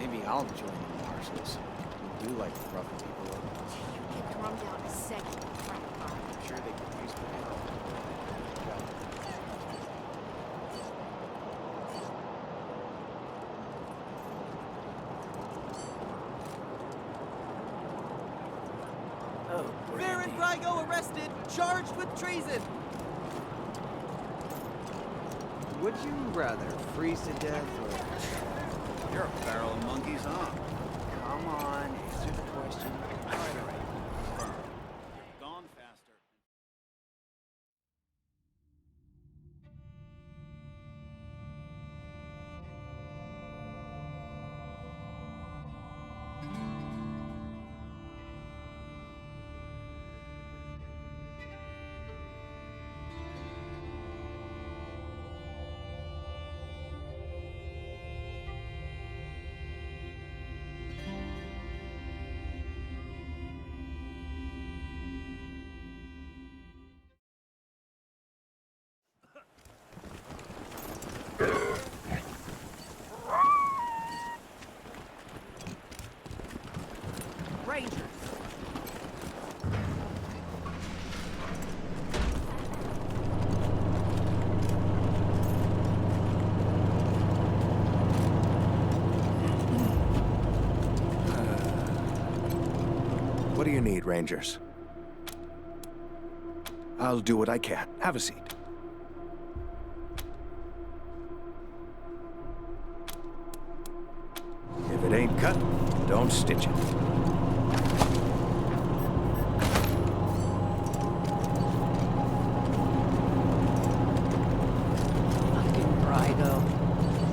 Maybe I'll join the marshals. We do like roughing people up. Get drummed down a second. I'm sure they could use my help. Baron Rygo arrested, charged with treason. Would you rather freeze to death or... You're a barrel of monkeys, huh? Come on, answer the question. All right. Firm. You're gone faster. Rangers. What do you need, Rangers? I'll do what I can. Have a seat. If it ain't cut, don't stitch it. Fucking Rygo.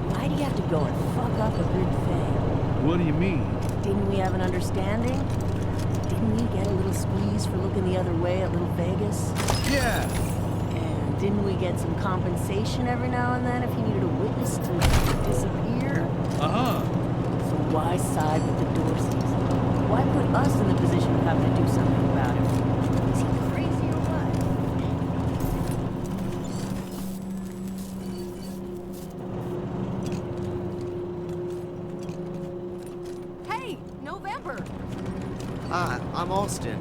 Why do you have to go and fuck up a good thing? What do you mean? Didn't we have an understanding? Didn't we get a little squeeze for looking the other way at Little Vegas? Yeah. And didn't we get some compensation every now and then if he needed a witness to disappear? Uh-huh. So why side with the Dorseys? Why put us in the position of having to do something about it? Is he crazy or what? Hey, November! Hi, I'm Austin.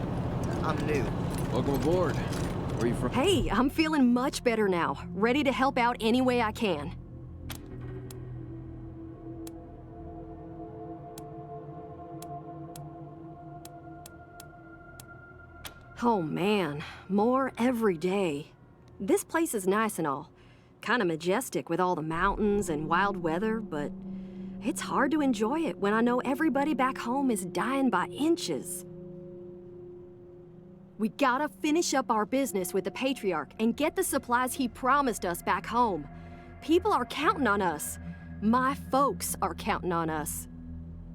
I'm new. Welcome aboard. Where are you from? Hey, I'm feeling much better now. Ready to help out any way I can. Oh man, more every day. This place is nice and all. Kinda majestic with all the mountains and wild weather, but it's hard to enjoy it when I know everybody back home is dying by inches. We gotta finish up our business with the Patriarch and get the supplies he promised us back home. People are counting on us. My folks are counting on us.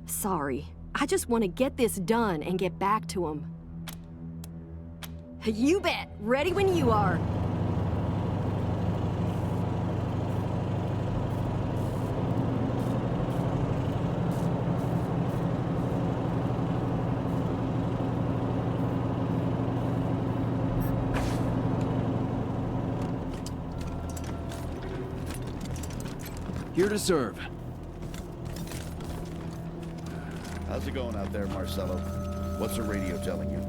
Sorry, I just want to get this done and get back to them. You bet! Ready when you are. Here to serve. How's it going out there, Marcelo? What's the radio telling you?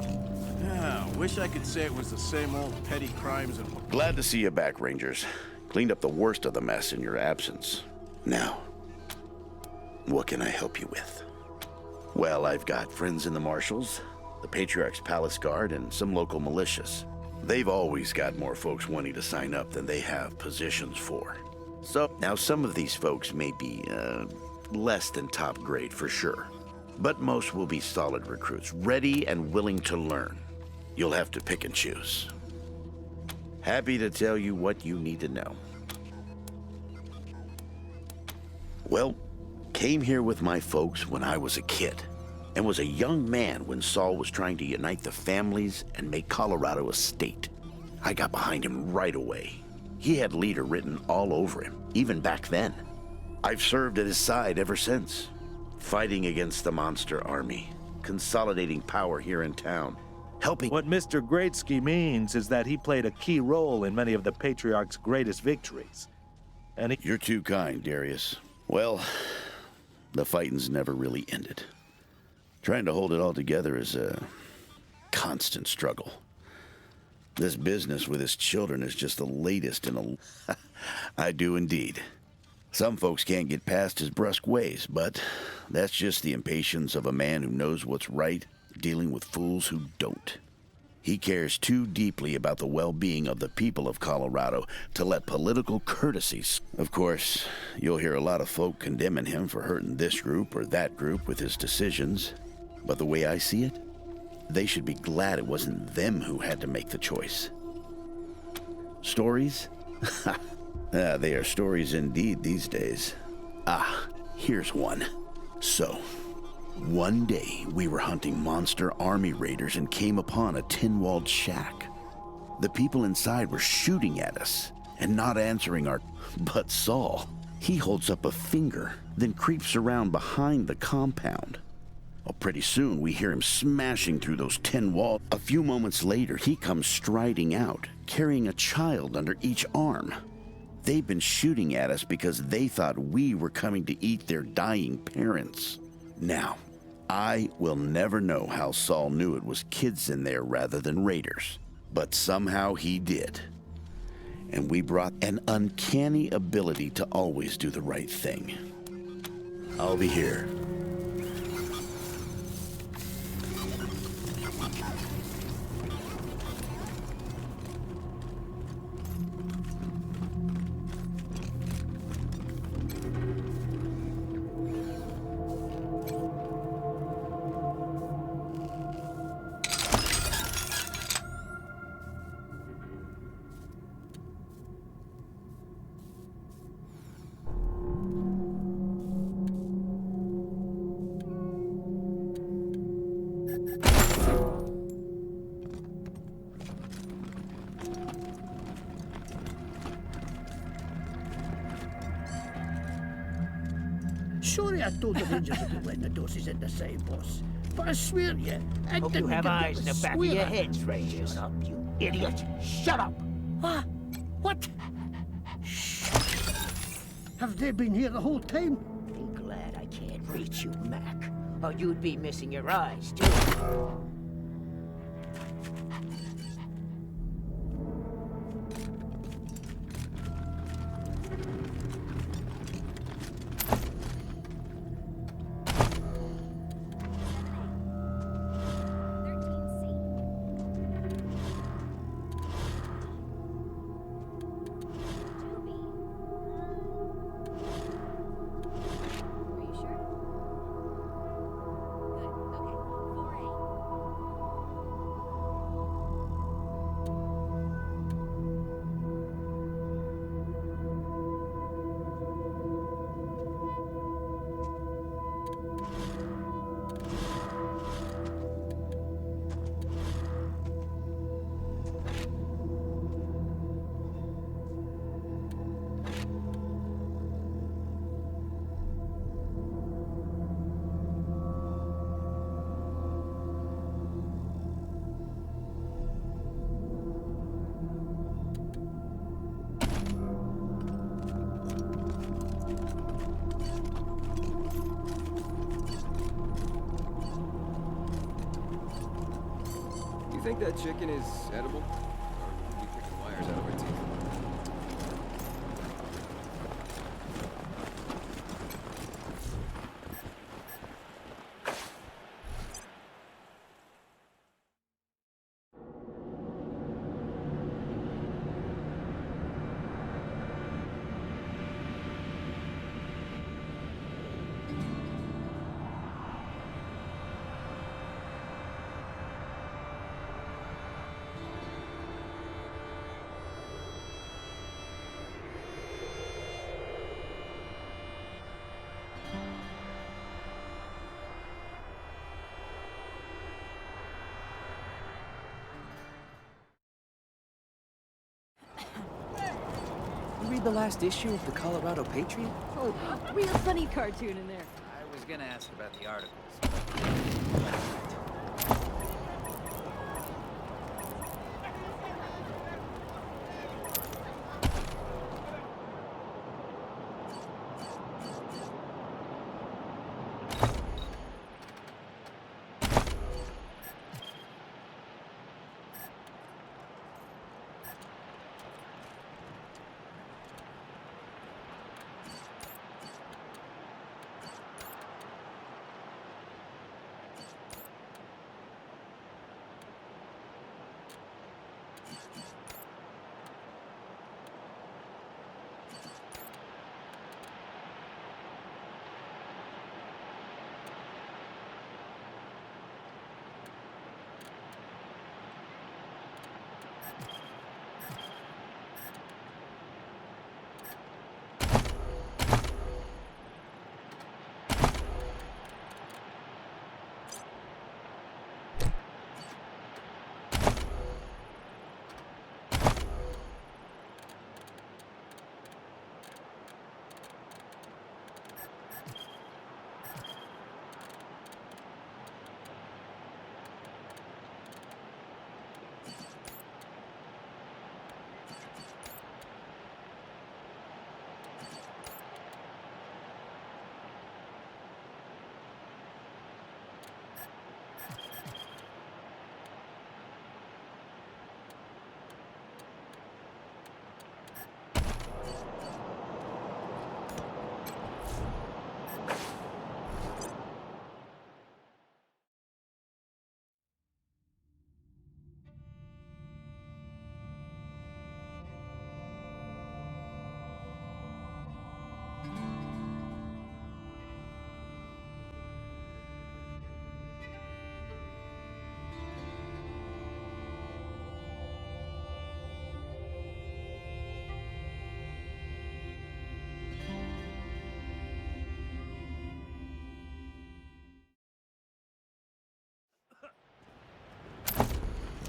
Yeah, wish I could say it was the same old petty crimes and... Glad to see you back, Rangers. Cleaned up the worst of the mess in your absence. Now, what can I help you with? Well, I've got friends in the Marshals, the Patriarch's Palace Guard, and some local militias. They've always got more folks wanting to sign up than they have positions for. So, now some of these folks may be, less than top grade for sure. But most will be solid recruits, ready and willing to learn. You'll have to pick and choose. Happy to tell you what you need to know. Well, came here with my folks when I was a kid, and was a young man when Saul was trying to unite the families and make Colorado a state. I got behind him right away. He had leader written all over him, even back then. I've served at his side ever since, fighting against the monster army, consolidating power here in town, helping... What Mr. Greatsky means is that he played a key role in many of the Patriarch's greatest victories. And he... You're too kind, Darius. Well, The fighting's never really ended. Trying to hold it all together is a constant struggle. This business with his children is just the latest in a... I do indeed. Some folks can't get past his brusque ways, but that's just the impatience of a man who knows what's right, dealing with fools who don't. He cares too deeply about the well-being of the people of Colorado to let political courtesies... Of course, you'll hear a lot of folk condemning him for hurting this group or that group with his decisions. But the way I see it, they should be glad it wasn't them who had to make the choice. Stories? They are stories indeed these days. Here's one. So, one day we were hunting monster army raiders and came upon a tin-walled shack. The people inside were shooting at us and not answering our... But Saul, he holds up a finger, then creeps around behind the compound. Well, pretty soon we hear him smashing through those tin walls. A few moments later, he comes striding out, carrying a child under each arm. They've been shooting at us because they thought we were coming to eat their dying parents. Now, I will never know how Saul knew it was kids in there rather than raiders, but somehow he did. And we brought an uncanny ability to always do the right thing. I'll be here. Sorry I told the Rangers to let the doses in the same boss. But I swear you, I Hope didn't you have get eyes in the back of your swear. heads, Rangers. Shut up, you idiot! Shut up! What? Shh. Have they been here the whole time? Be glad I can't reach you, Mac. Or you'd be missing your eyes, too. You think that chicken is edible? Or are you picking wires out of our teeth? You read the last issue of the Colorado Patriot? Oh, real funny cartoon in there. I was gonna ask about the articles.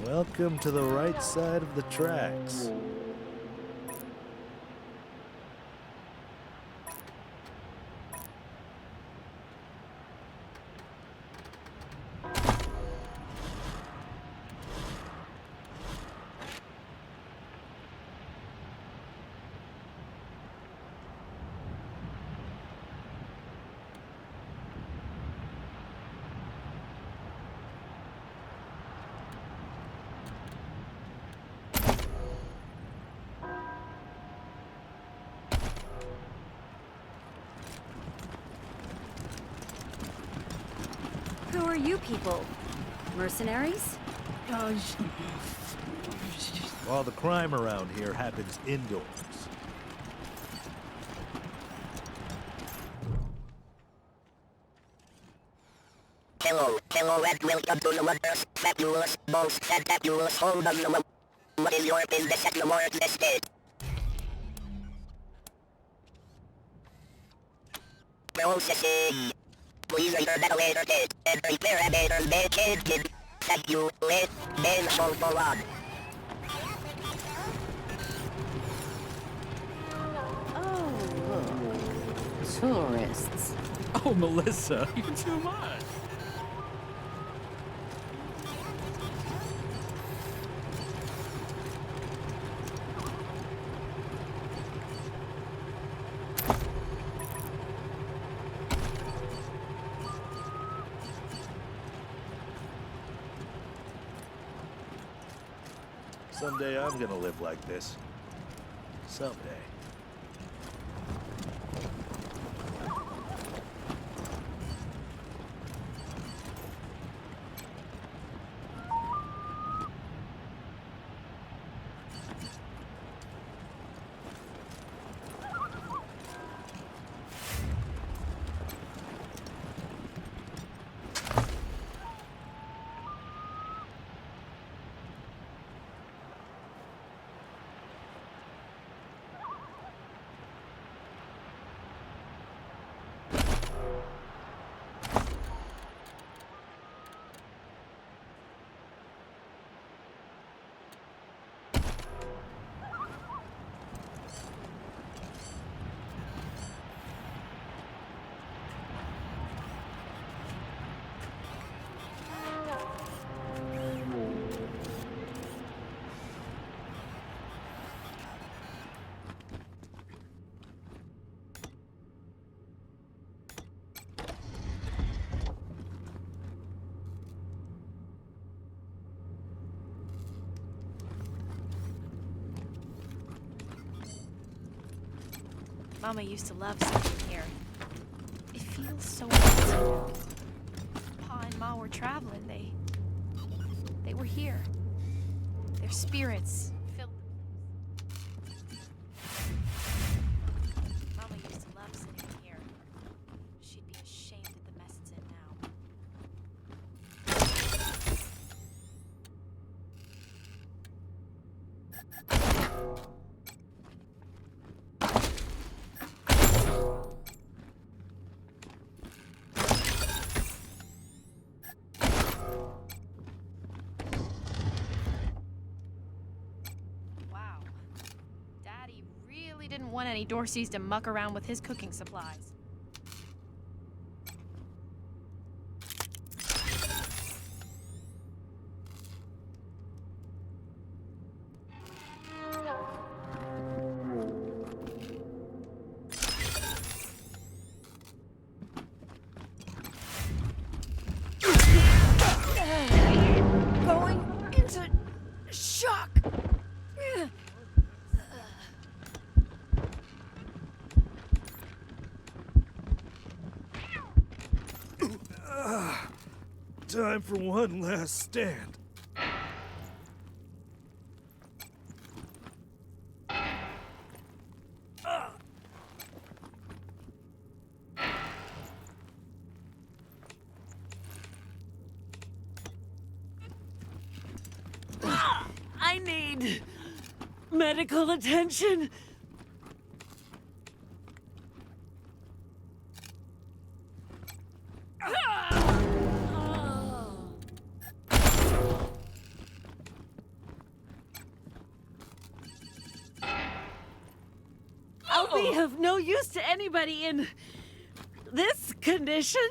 Welcome to the right side of the tracks. Who are you people? Mercenaries? All the crime around here happens indoors. Hello, and welcome to the Wonders Fabulous, most fantabulous home of the world. What is your business at the world estate? Processing. Please enter that later date and prepare a better vacated. Thank you, late, and so for on. Oh, look. Tourists. Oh, Melissa, you're too much. Someday I'm gonna live like this. Someday. Mama used to love sitting here. It feels so empty. Pa and Ma were traveling. They were here. Their spirits filled the place. Mama used to love sitting here. She'd be ashamed at the mess it's in now. Didn't want any Dorseys to muck around with his cooking supplies. Going into shock. Time for one last stand. I need medical attention. I'll be of no use to anybody in this condition.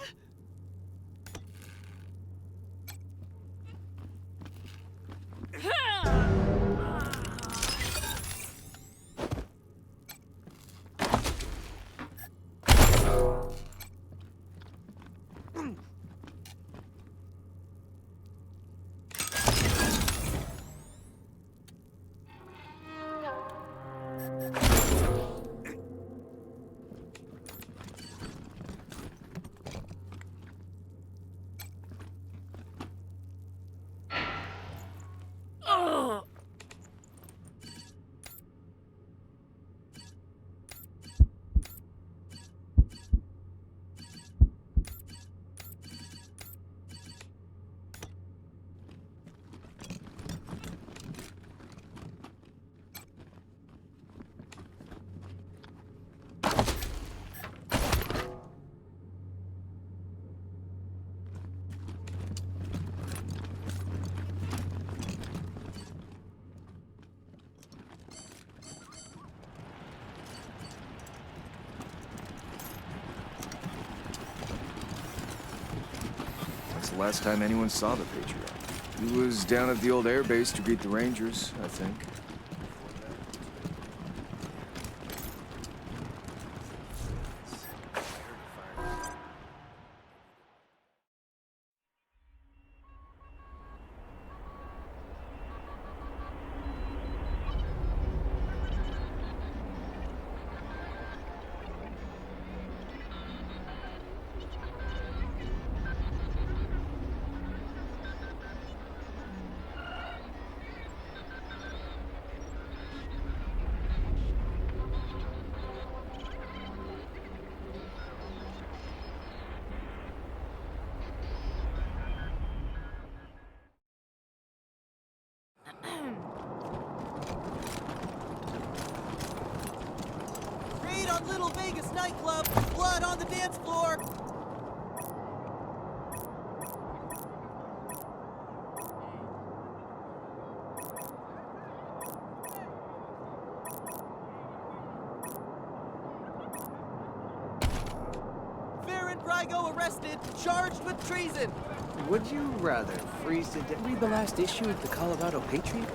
The last time anyone saw the Patriot. He was down at the old airbase to greet the Rangers, I think. Raid on Little Vegas nightclub! Blood on the dance floor! Baron Brygo arrested, charged with treason! Would you rather freeze to death? Read the last issue of the Colorado Patriot?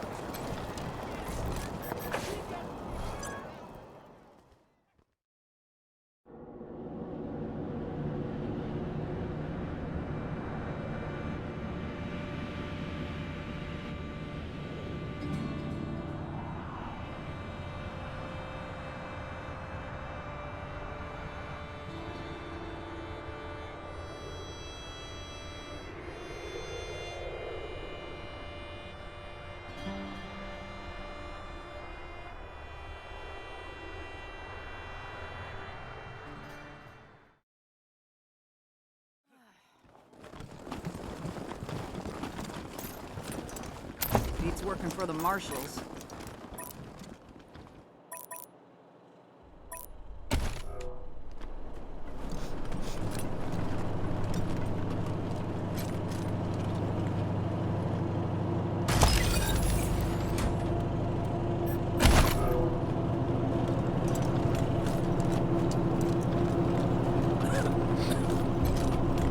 Beats working for the marshals.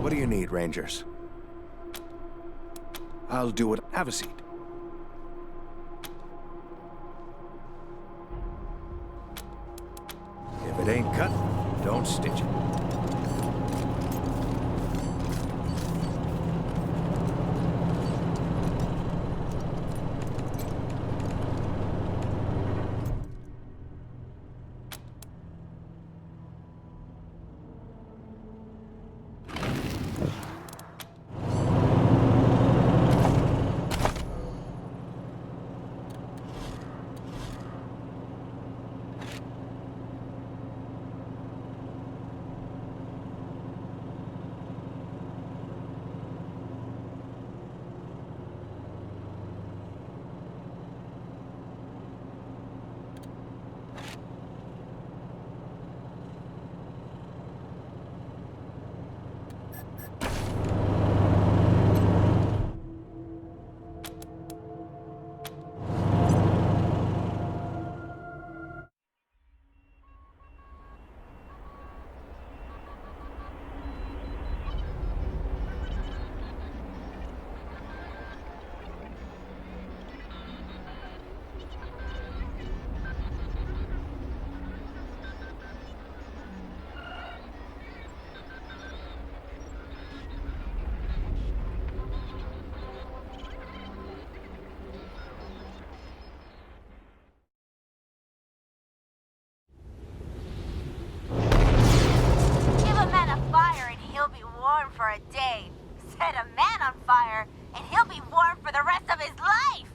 What do you need, Rangers? I'll do it. Have a seat. If it ain't cut, don't stitch it. for a day. Set a man on fire, and he'll be warm for the rest of his life!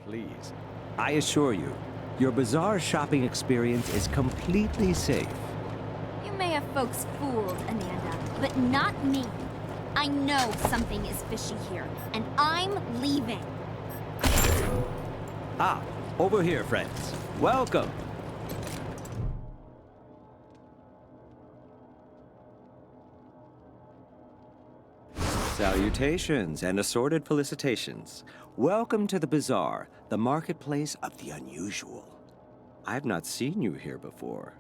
Please, I assure you, your bizarre shopping experience is completely safe. You may have folks fooled, Amanda, but not me. I know something is fishy here, and I'm leaving. Ah, over here, friends. Welcome. Salutations and assorted felicitations. Welcome to the Bazaar, the marketplace of the unusual. I've not seen you here before.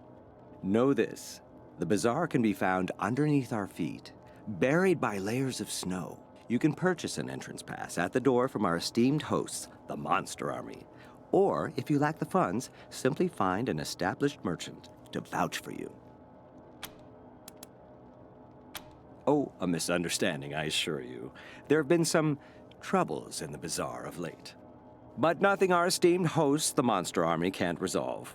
Know this, the Bazaar can be found underneath our feet, buried by layers of snow. You can purchase an entrance pass at the door from our esteemed hosts, the Monster Army. Or, if you lack the funds, simply find an established merchant to vouch for you. Oh, a misunderstanding, I assure you. There have been some troubles in the Bazaar of late. But nothing our esteemed hosts, the Monster Army, can't resolve.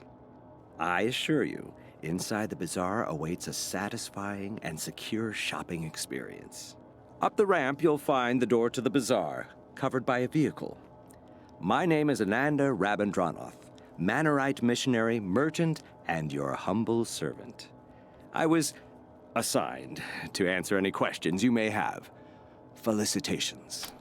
I assure you, inside the Bazaar awaits a satisfying and secure shopping experience. Up the ramp, you'll find the door to the Bazaar, covered by a vehicle. My name is Ananda Rabindranath, Manorite missionary, merchant, and your humble servant. I was assigned to answer any questions you may have. Felicitations.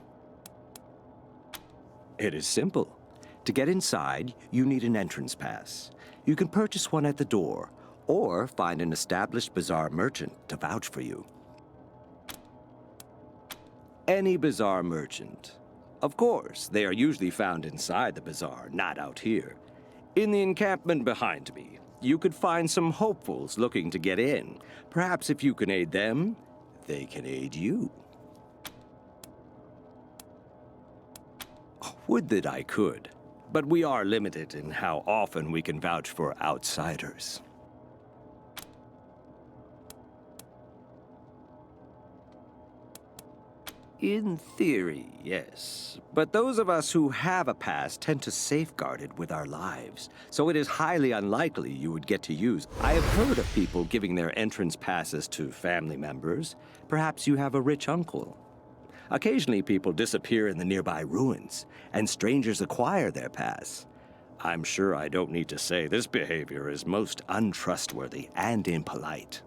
It is simple. To get inside, you need an entrance pass. You can purchase one at the door, or find an established Bazaar merchant to vouch for you. Any Bazaar merchant. Of course, they are usually found inside the Bazaar, not out here. In the encampment behind me, you could find some hopefuls looking to get in. Perhaps if you can aid them, they can aid you. Would that I could, but we are limited in how often we can vouch for outsiders. In theory, yes. But those of us who have a pass tend to safeguard it with our lives, so it is highly unlikely you would get to use. I have heard of people giving their entrance passes to family members. Perhaps you have a rich uncle. Occasionally people disappear in the nearby ruins, and strangers acquire their pass. I'm sure I don't need to say this behavior is most untrustworthy and impolite.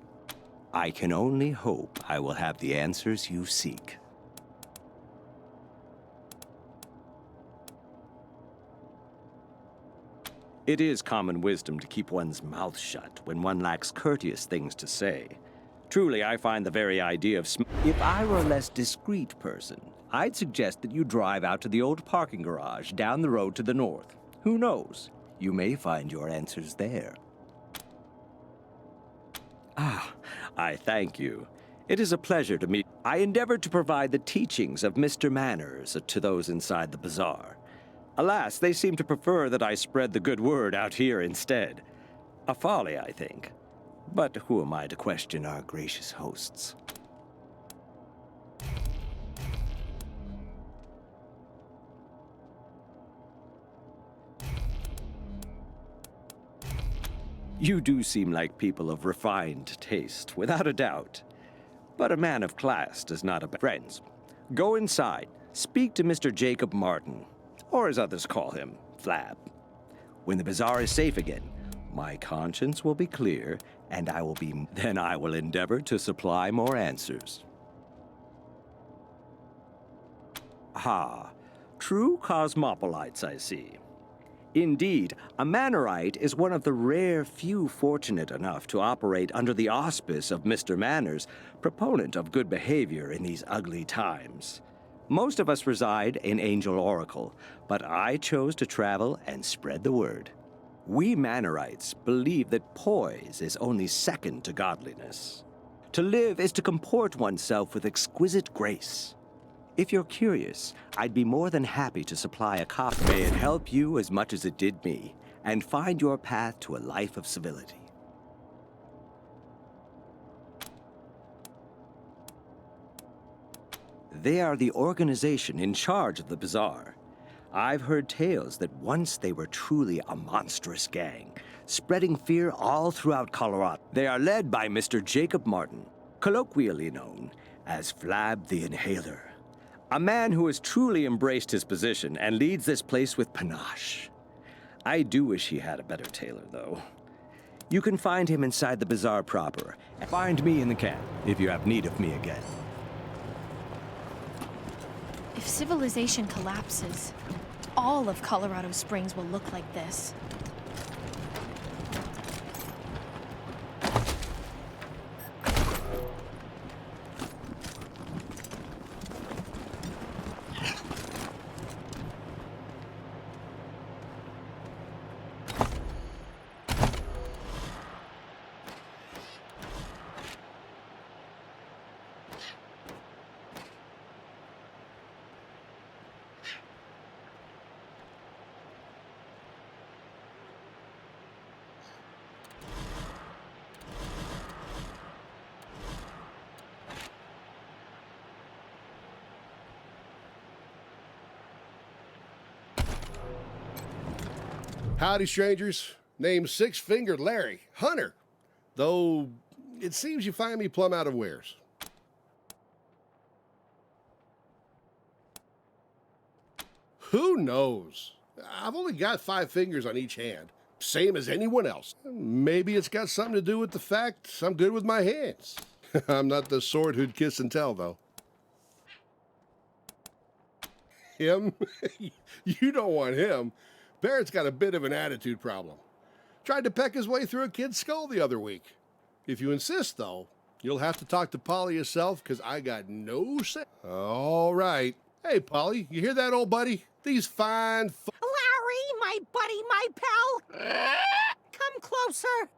I can only hope I will have the answers you seek. It is common wisdom to keep one's mouth shut when one lacks courteous things to say. Truly, I find the very idea of If I were a less discreet person, I'd suggest that you drive out to the old parking garage down the road to the north. Who knows? You may find your answers there. Ah, I thank you. It is a pleasure to meet. I endeavored to provide the teachings of Mr. Manners to those inside the bazaar. Alas, they seem to prefer that I spread the good word out here instead. A folly, I think. But who am I to question our gracious hosts? You do seem like people of refined taste, without a doubt. But a man of class does not abandon friends. Go inside, speak to Mr. Jacob Martin, or as others call him, Flab. When the bazaar is safe again, my conscience will be clear, and then I will endeavor to supply more answers. Ah, true cosmopolites, I see. Indeed, a Mannerite is one of the rare few fortunate enough to operate under the auspice of Mr. Manners, proponent of good behavior in these ugly times. Most of us reside in Angel Oracle, but I chose to travel and spread the word. We Mannerites believe that poise is only second to godliness. To live is to comport oneself with exquisite grace. If you're curious, I'd be more than happy to supply a copy. May it help you as much as it did me, and find your path to a life of civility. They are the organization in charge of the bazaar. I've heard tales that once they were truly a monstrous gang, spreading fear all throughout Colorado. They are led by Mr. Jacob Martin, colloquially known as Flab the Inhaler. A man who has truly embraced his position and leads this place with panache. I do wish he had a better tailor, though. You can find him inside the bazaar proper, and find me in the camp if you have need of me again. If civilization collapses, all of Colorado Springs will look like this. Howdy, strangers. Name's Six-Fingered Larry, Hunter. Though, it seems you find me plumb out of wares. Who knows? I've only got 5 fingers on each hand, same as anyone else. Maybe it's got something to do with the fact I'm good with my hands. I'm not the sort who'd kiss and tell, though. Him? You don't want him. Barrett's got a bit of an attitude problem. Tried to peck his way through a kid's skull the other week. If you insist, though, you'll have to talk to Polly yourself, because I got no say. All right. Hey, Polly, you hear that, old buddy? These fine Larry, my buddy, my pal. Come closer.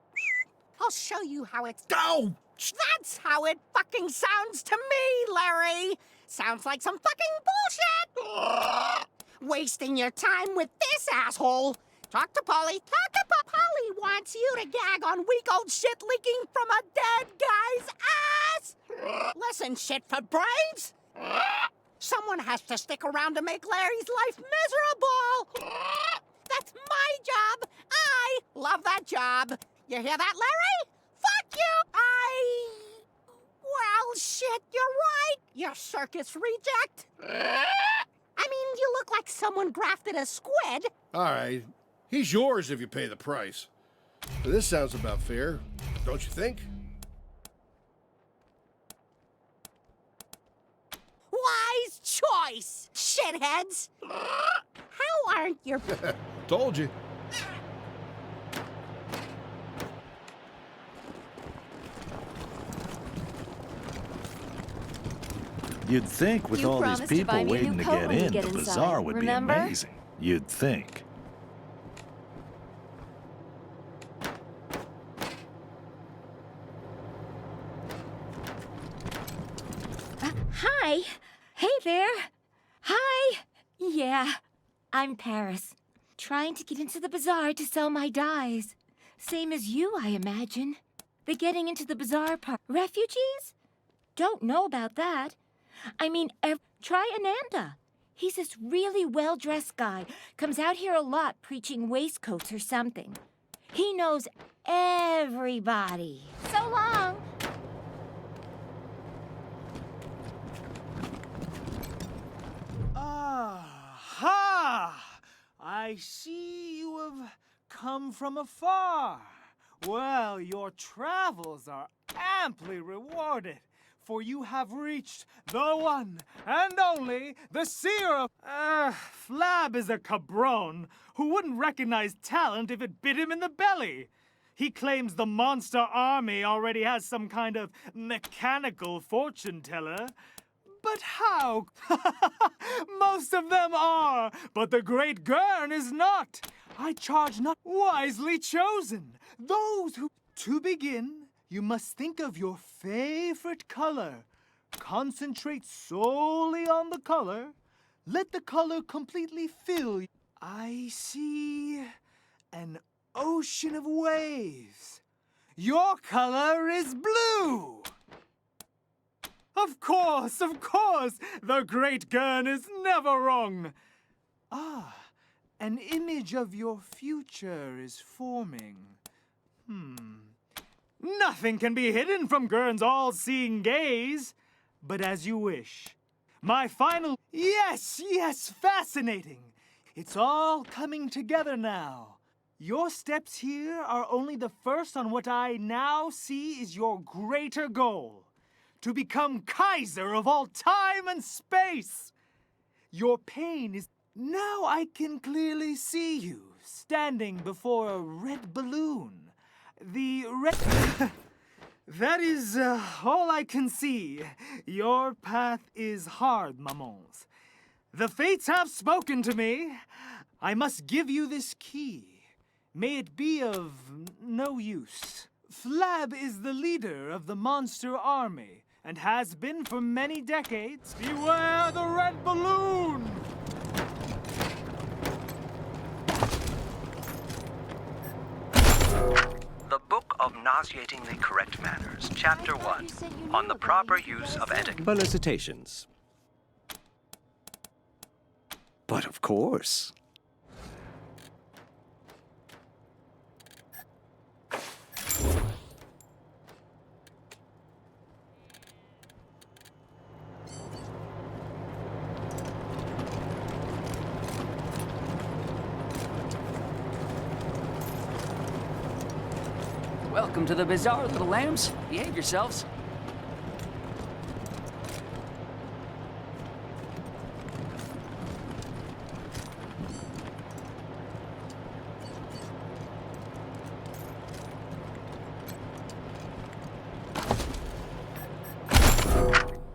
I'll show you how it's... Go! That's how it fucking sounds to me, Larry. Sounds like some fucking bullshit. Wasting your time with this asshole. Talk to Polly. Talk to Polly wants you to gag on weak old shit leaking from a dead guy's ass. Listen, shit for brains. Someone has to stick around to make Larry's life miserable. That's my job. I love that job. You hear that, Larry? Fuck you. Well, shit, you're right. You circus reject. I mean, you look like someone grafted a squid. All right. He's yours if you pay the price. This sounds about fair, don't you think? Wise choice, shitheads. How aren't your... Told you. You'd think with all these people waiting to get in, the bazaar would be amazing. You'd think. there? Hi! Yeah, I'm Paris. Trying to get into the bazaar to sell my dyes. Same as you, I imagine. The getting into the bazaar part. Refugees? Don't know about that. I mean, try Ananda. He's this really well-dressed guy. Comes out here a lot preaching waistcoats or something. He knows everybody. So long. Aha! I see you have come from afar. Well, your travels are amply rewarded, for you have reached the one and only, the seer of... Flab is a cabron who wouldn't recognize talent if it bit him in the belly. He claims the monster army already has some kind of mechanical fortune teller. But how? Most of them are, but the Great Gurn is not. I charge not wisely chosen. Those who... To begin, you must think of your favorite color. Concentrate solely on the color. Let the color completely fill you. I see an ocean of waves. Your color is blue. Of course, the Great Gurn is never wrong. An image of your future is forming. Nothing can be hidden from Gurn's all-seeing gaze. But as you wish. My final... Yes, fascinating. It's all coming together now. Your steps here are only the first on what I now see is your greater goal. To become Kaiser of all time and space. Your pain is... Now I can clearly see you, standing before a red balloon. The red... That is all I can see. Your path is hard, mamans. The fates have spoken to me. I must give you this key. May it be of no use. Flab is the leader of the monster army, and has been for many decades. Beware the red balloon! The Book of Nauseatingly Correct Manners, Chapter 1, on the proper use of etiquette. Felicitations. But of course. Welcome to the bazaar, little lambs. Behave yourselves.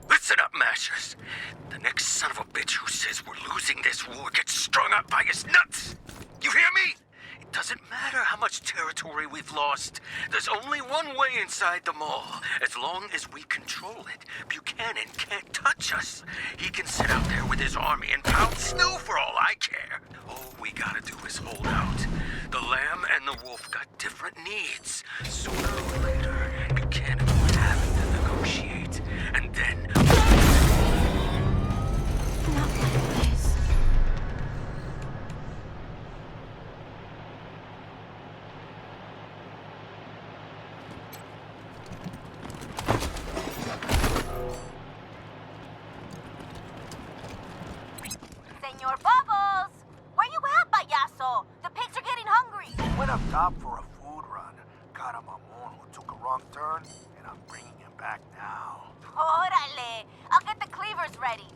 Listen up, Mashers. The next son of a bitch who says we're losing this war gets strung up by his nuts. You hear me? It doesn't matter how much territory we've lost. There's only one way inside the mall. As long as we control it, Buchanan can't touch us. He can sit out there with his army and pound snow for all I care. All we gotta do is hold out. The lamb and the wolf got different needs. Sooner or later, Buchanan will have to negotiate. And then... Not like this. Senor Bubbles! Where you at, payaso? The pigs are getting hungry. Went up top for a food run. Caught a mamon who took a wrong turn, and I'm bringing him back now. Órale! I'll get the cleavers ready.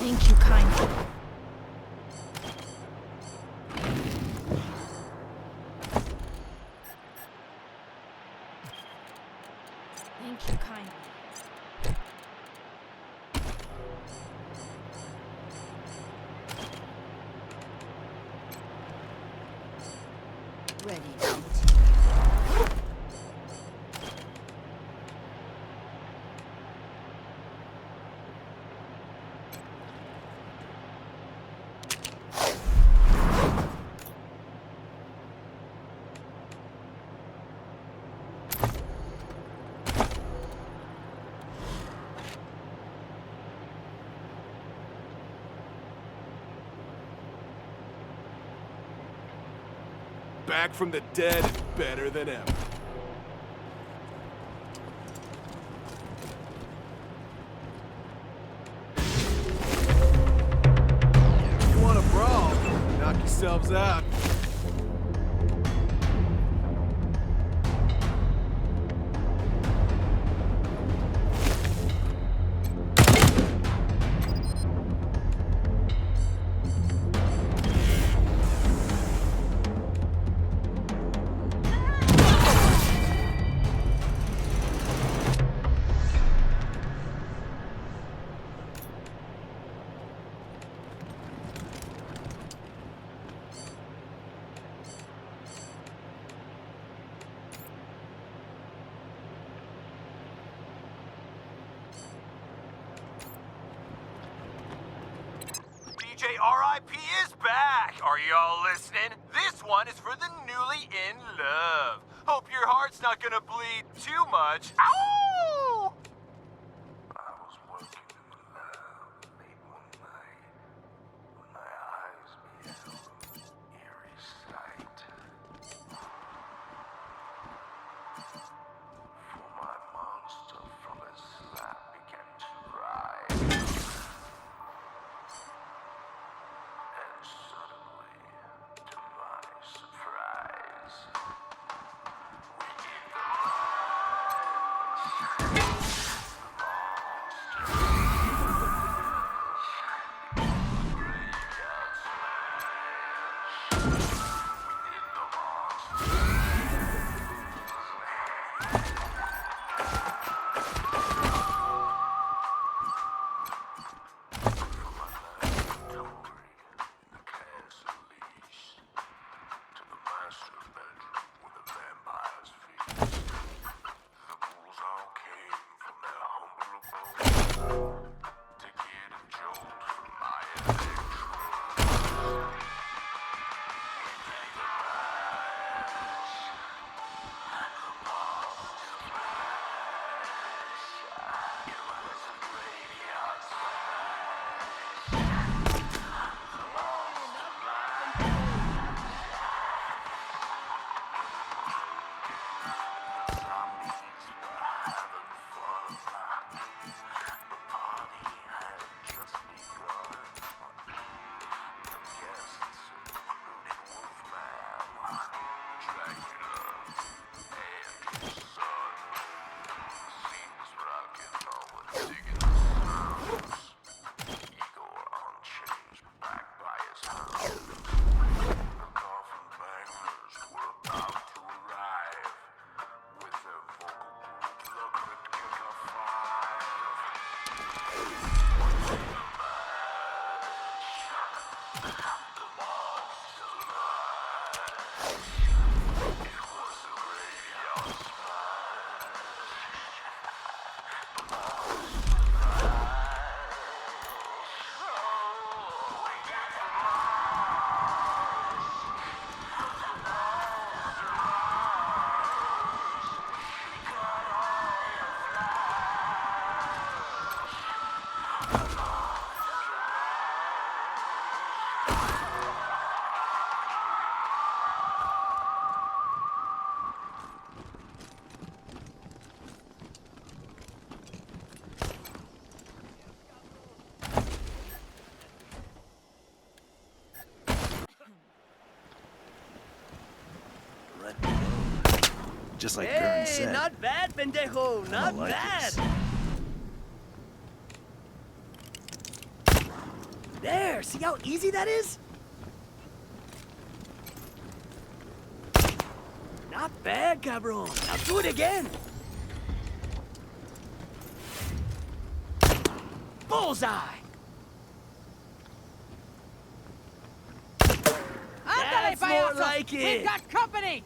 Thank you kindly. Thank you kindly. Ready now. Back from the dead and better than ever. You want a brawl? Knock yourselves out. RIP is back! Are y'all listening? This one is for the newly in love. Hope your heart's not gonna bleed too much. Ow! I was working in the lab late one night when my eyes beheld an eerie sight. For my monster from his slab began to rise. And suddenly, to my surprise, we did the Just like Gurren said. Hey, not bad, pendejo. Not like bad. this. There, see how easy that is? Not bad, cabron. Now do it again. Bullseye! That's more like it. We've got company!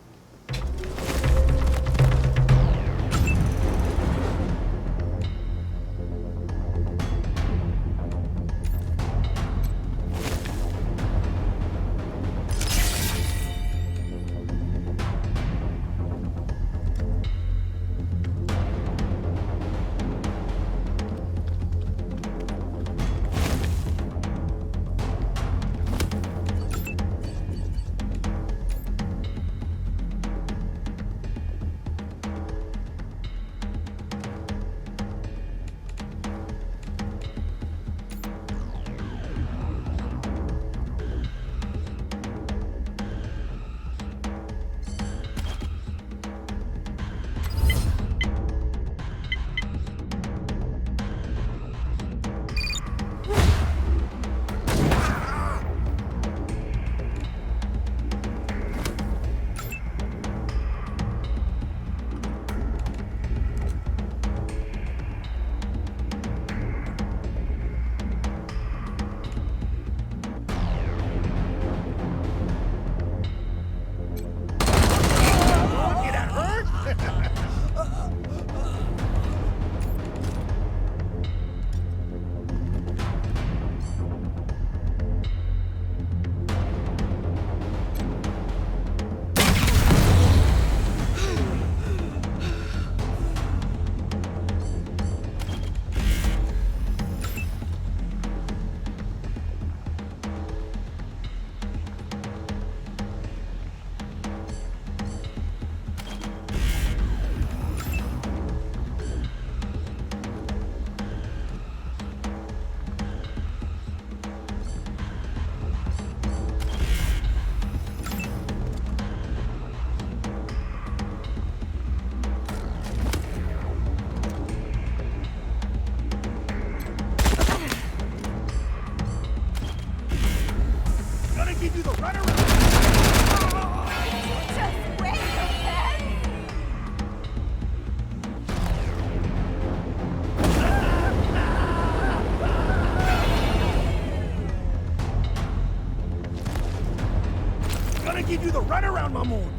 Give you the runaround, Mamoon!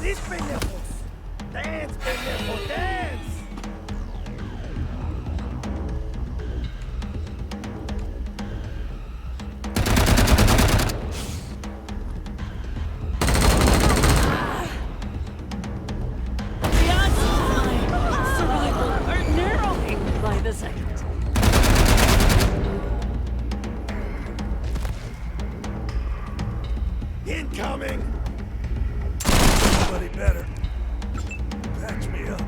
These pendejos! Dance, pendejo, dance! Survival are narrowing by the second. Incoming! Somebody better patch me up.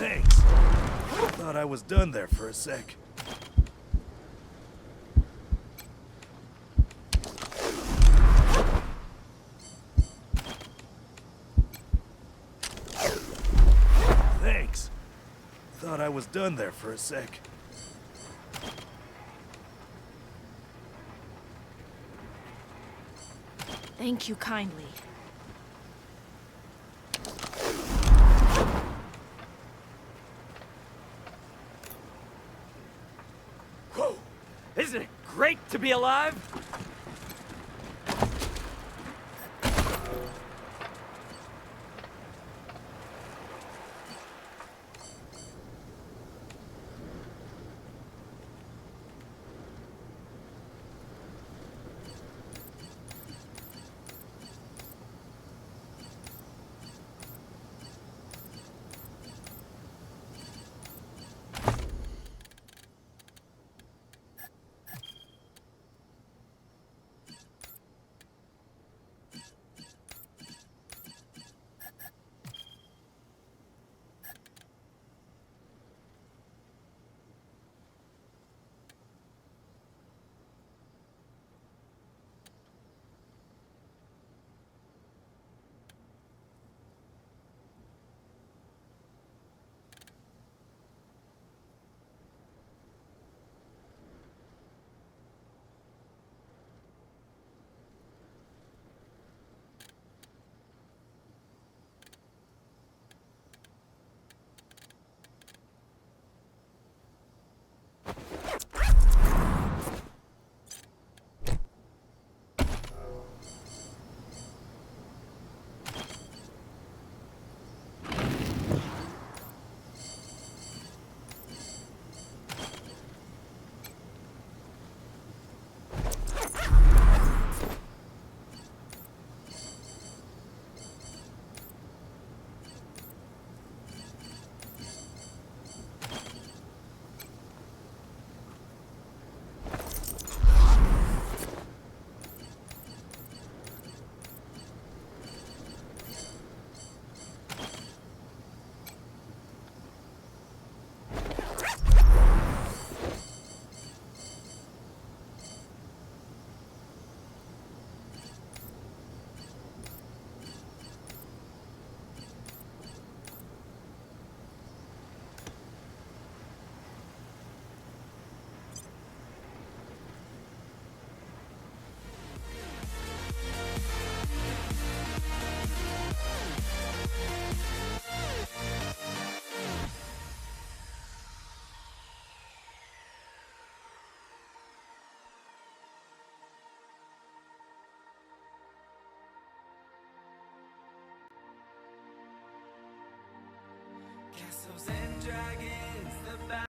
Thanks. Thought I was done there for a sec. Thanks. Thought I was done there for a sec. Thank you kindly. Isn't it great to be alive?